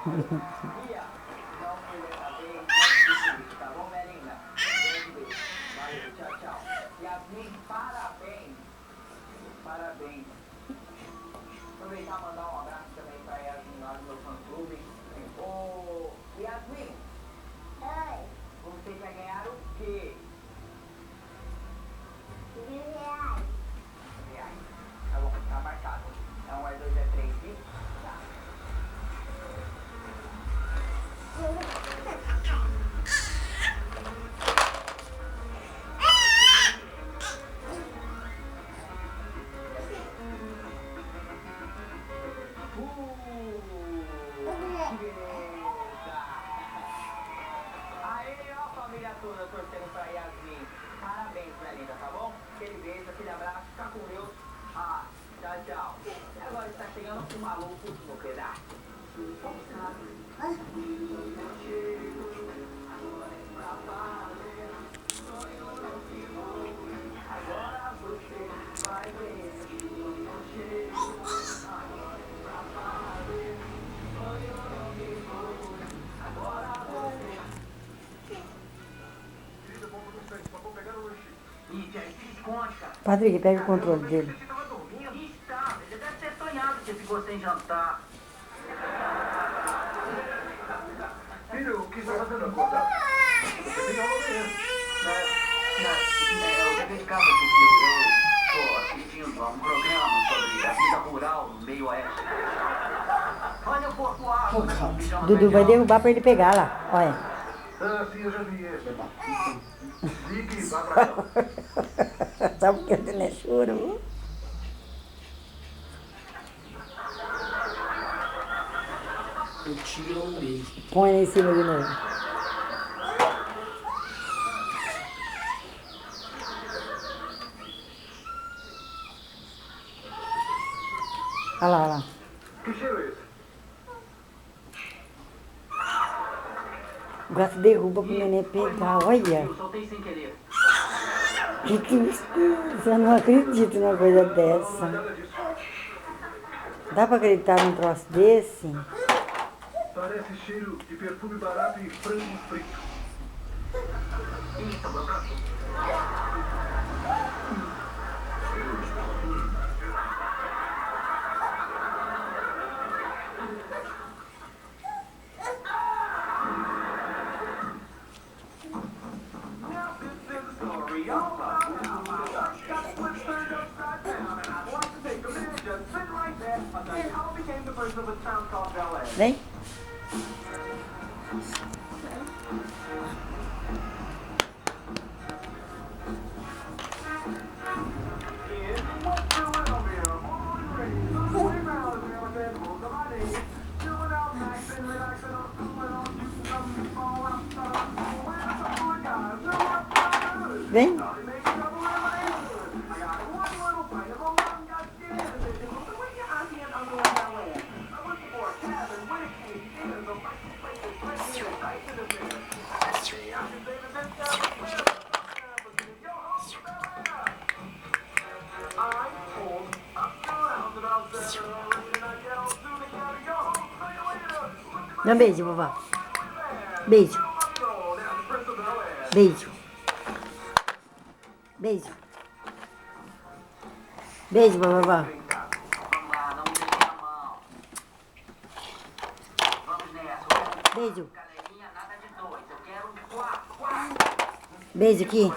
Bia, não foi dessa vez, mas tá bom, Melinda? Grande beijo. Valeu, tchau, tchau. Yasmin, parabéns. Parabéns. Aproveitar e mandar um abraço também pra Yasmin lá no meu fã-clube. Ô, Yasmin. Oi. Você vai ganhar o quê? R$1.000. Reais. Tá bom, tá marcado. Então é 2, é 3, viu? Tá. Beleza. Aí, ó, a família toda torcendo pra Yasmin. Parabéns, minha linda, tá bom? Aquele beijo, aquele abraço, fica com Deus. Ah, tchau, tchau. E agora está chegando o maluco no pedaço. Agora você vai ver. Patrick, pega o controle dele. Está, ele deve ter sonhado que ficou sem jantar. Filho, o que está fazendo agora? Você tem aula mesmo. Eu peguei de casa porque eu estou assistindo a um programa sobre a vida rural no meio oeste. Olha o Porto Alto. Dudu vai derrubar pra ele pegar lá. Olha. Ah, sim, eu já vi esse. Fique, vá pra cá. Sabe por que ele não é choro? O tigre no meio. Põe lá em cima de novo. Olha lá, olha lá. Que cheiro é esse? O gato derruba pro neném pegar. Olha. Eu soltei sem querer. Que tristeza. Eu não acredito numa coisa dessa. Nada disso. Dá pra acreditar num troço desse? Parece cheiro de perfume barato e frango frito. Isso, meu braço. Vem. Vem. Dá um beijo, vovó. Beijo. Beijo. Beijo. Beijo, vovó. Vamos lá, não me deixe a mão. Vamos nessa. Beijo. Galerinha, nada de dois. Eu quero 4. Beijo aqui.